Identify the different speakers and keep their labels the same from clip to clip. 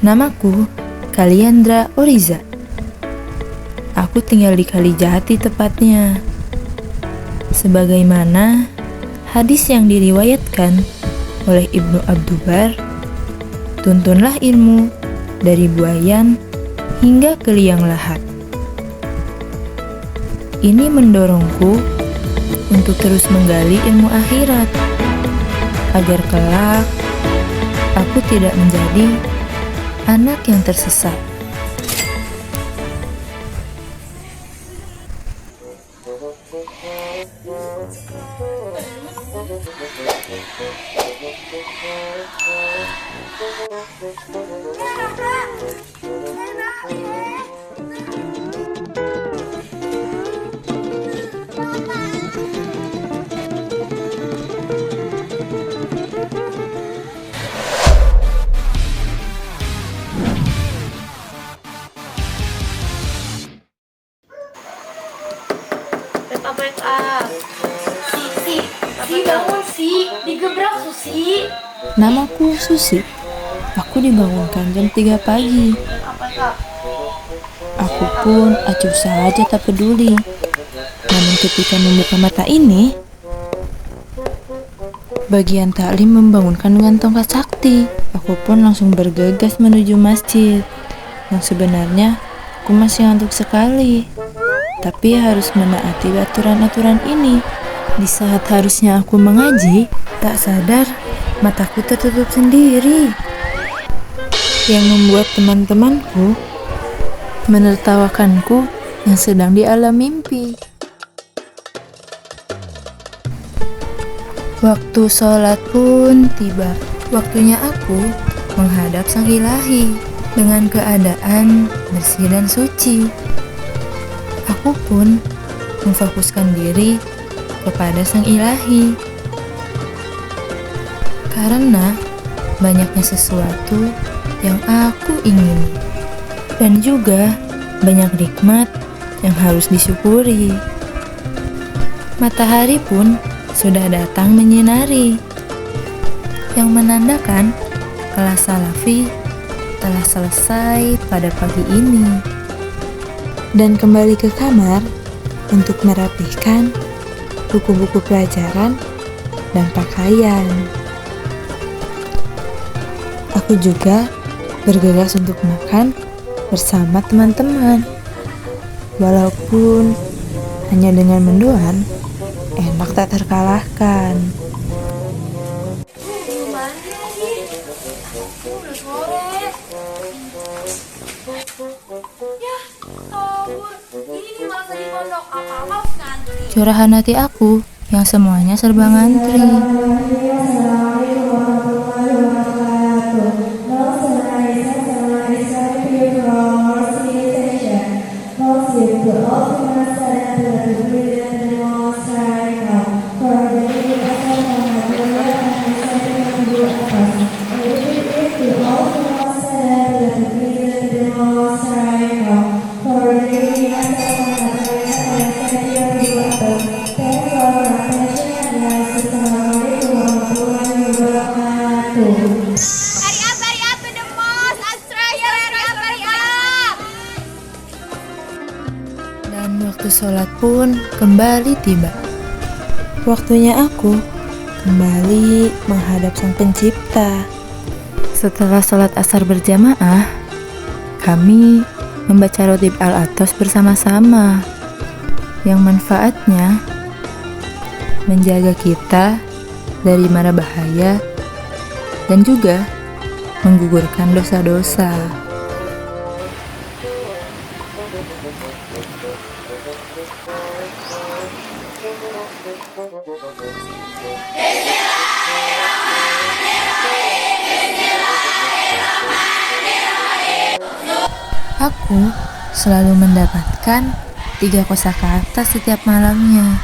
Speaker 1: Namaku Kaliandra Oriza. Aku tinggal di Kalijati tepatnya. Sebagaimana hadis yang diriwayatkan oleh Ibnu Abdulbar, tuntunlah ilmu dari buayan hingga ke liang lahat. Ini mendorongku untuk terus menggali ilmu akhirat, agar kelak aku tidak menjadi anak yang tersesat.
Speaker 2: Wake up. Si bangun si, digebrak Susi.
Speaker 1: Namaku Susi. Aku dibangunkan jam 3 pagi. Aku pun acuh saja tak peduli. Namun ketika membuka mata ini, bagian taklim membangunkan dengan tongkat sakti. Aku pun langsung bergegas menuju masjid. Yang sebenarnya aku masih ngantuk sekali, tapi harus menaati aturan-aturan ini. Di saat harusnya aku mengaji, tak sadar mataku tertutup sendiri. Yang membuat teman-temanku menertawakanku yang sedang di alam mimpi. Waktu sholat pun tiba. Waktunya aku menghadap Sang Ilahi dengan keadaan bersih dan suci. Aku pun memfokuskan diri kepada Sang Ilahi, karena banyaknya sesuatu yang aku ingini, dan juga banyak nikmat yang harus disyukuri. Matahari pun sudah datang menyinari, yang menandakan kelas salafi telah selesai pada pagi ini. Dan kembali ke kamar untuk merapihkan buku-buku pelajaran dan pakaian. Aku juga bergegas untuk makan bersama teman-teman. Walaupun hanya dengan mendoan, enak tak terkalahkan.
Speaker 2: Udah sore. Ya, kabur. Ini masa di pondok apa-apa ngantri.
Speaker 1: Curahan hati aku yang semuanya serba ngantri.
Speaker 2: Hurry up to the mosque, Australia, hurry up.
Speaker 1: Dan waktu sholat pun kembali tiba. Waktunya aku kembali menghadap Sang Pencipta. Setelah sholat asar berjamaah, kami membaca rotib Al-Atos bersama-sama, yang manfaatnya menjaga kita dari mara bahaya dan juga menggugurkan dosa-dosa. Aku selalu mendapatkan 3 kosakata setiap malamnya,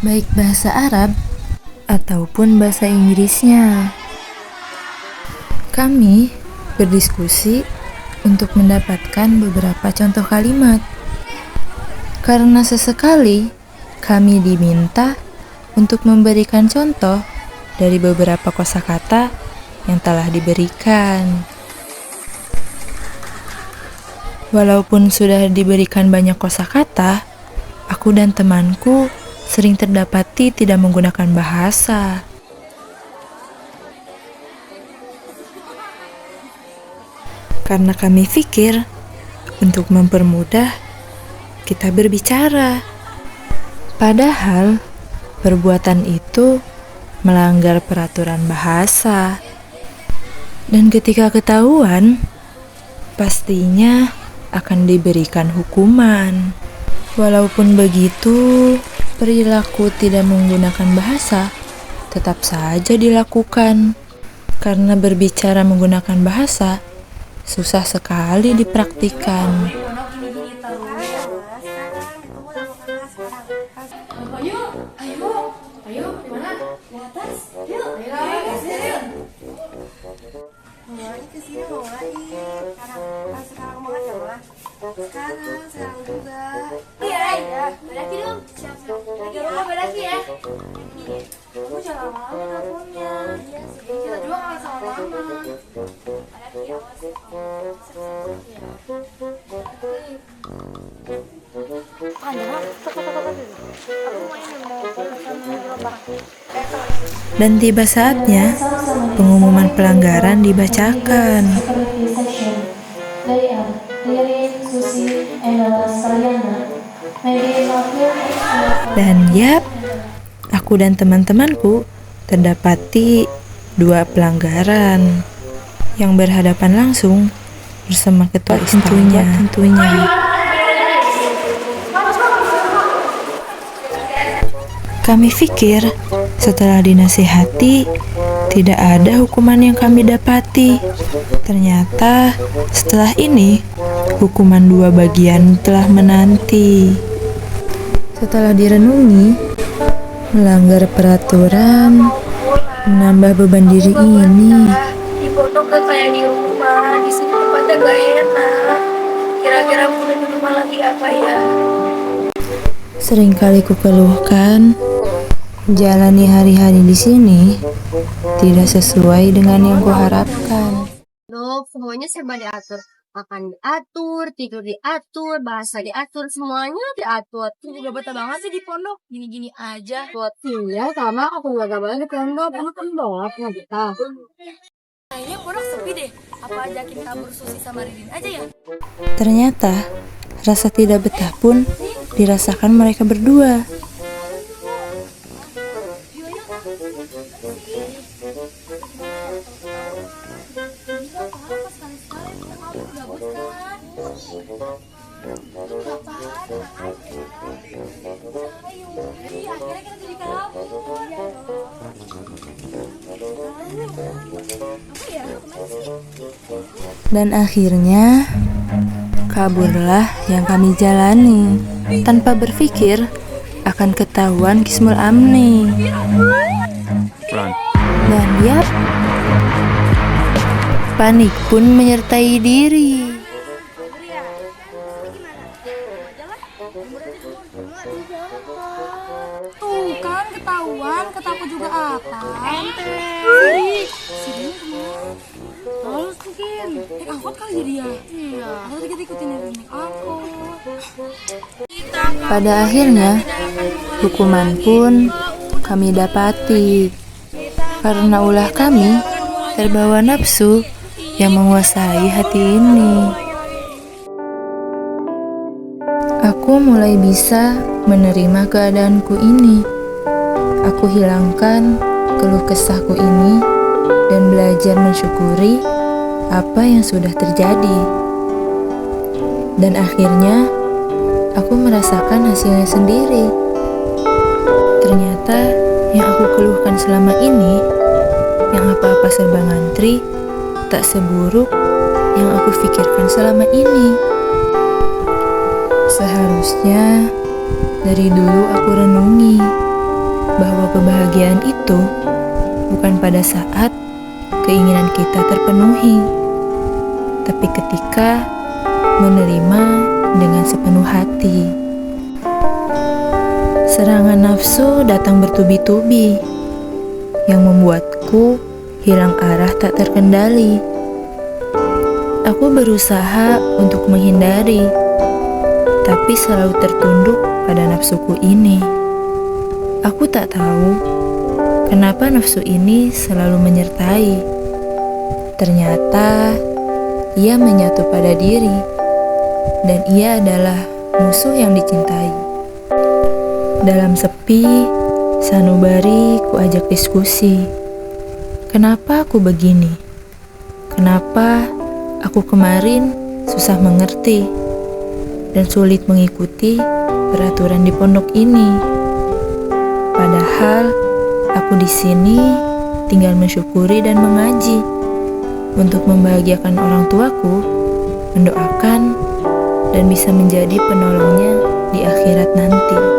Speaker 1: baik bahasa Arab ataupun bahasa Inggrisnya. Kami berdiskusi untuk mendapatkan beberapa contoh kalimat, karena sesekali kami diminta untuk memberikan contoh dari beberapa kosakata yang telah diberikan. Walaupun sudah diberikan banyak kosakata, aku dan temanku sering terdapati tidak menggunakan bahasa. Karena kami pikir untuk mempermudah kita berbicara. Padahal perbuatan itu melanggar peraturan bahasa. Dan ketika ketahuan, pastinya akan diberikan hukuman. Walaupun begitu, perilaku tidak menggunakan bahasa tetap saja dilakukan. Karena berbicara menggunakan bahasa susah sekali dipraktikkan.
Speaker 2: Ayo, di mana? Di atas. Yuk, ayo.
Speaker 3: Mau ke sini mau ngapain? Sekarang banget ya, Ma? Sekarang juga.
Speaker 2: Iya. Berdaki dong. Siap. Berdaki ya. Kamu jangan lama-lama teleponnya. Iya sih. Kita juga nggak sama lama. Berdaki awas.
Speaker 1: Dan tiba saatnya pengumuman pelanggaran dibacakan. Dan yap, aku dan teman-temanku terdapati 2 pelanggaran yang berhadapan langsung bersama ketua tentunya. Kami pikir setelah dinasihati tidak ada hukuman yang kami dapati. Ternyata setelah ini hukuman 2 bagian telah menanti. Setelah direnungi, melanggar peraturan, menambah beban diri ini.
Speaker 2: Di pondok gak kayak di rumah. Di sini tempatnya gak enak. Kira-kira pulang di rumah lagi apa ya?
Speaker 1: Seringkali kukeluhkan jalani hari-hari di sini tidak sesuai dengan yang kuharapkan.
Speaker 3: Dok, semuanya serba diatur. Makan diatur, tidur diatur, bahasa diatur, semuanya diatur.
Speaker 2: Ini juga betah banget sih di pondok. Gini-gini aja.
Speaker 3: Buat iya, sama aku gak banget di pondok. Aku pondok, nggak betah.
Speaker 2: Kayaknya pondok sepi deh. Apa ajakin kabur Susi sama Ridin aja ya?
Speaker 1: Ternyata rasa tidak betah pun dirasakan mereka berdua. Dan akhirnya kaburlah yang kami jalani tanpa berpikir akan ketahuan Kismul Amni. Dan yap, panik pun menyertai diri.
Speaker 2: Tuh kan ketahuan, ketaku juga apa? Sini kemana? Terus mungkin naik angkot kali jadi ya? Iya. Aku tadi kita ikutin dari naik angkot.
Speaker 1: Pada akhirnya, hukuman pun kami dapati. Karena ulah kami terbawa nafsu yang menguasai hati ini. Aku mulai bisa menerima keadaanku ini. Aku hilangkan keluh kesahku ini dan belajar mensyukuri apa yang sudah terjadi. Dan akhirnya aku merasakan hasilnya sendiri. Ternyata yang aku keluhkan selama ini, yang apa-apa serba ngantri, tak seburuk yang aku pikirkan selama ini. Seharusnya dari dulu aku renungi bahwa kebahagiaan itu bukan pada saat keinginan kita terpenuhi, tapi ketika menerima dengan sepenuh hati. Serangan nafsu datang bertubi-tubi yang membuatku hilang arah tak terkendali. Aku berusaha untuk menghindari, tapi selalu tertunduk pada nafsuku ini. Aku tak tahu kenapa nafsu ini selalu menyertai. Ternyata ia menyatu pada diri, dan ia adalah musuh yang dicintai. Dalam sepi, sanubari ku ajak diskusi. Kenapa aku begini? Kenapa aku kemarin susah mengerti dan sulit mengikuti peraturan di pondok ini? Padahal aku di sini tinggal mensyukuri dan mengaji untuk membahagiakan orang tuaku, mendoakan, dan bisa menjadi penolongnya di akhirat nanti.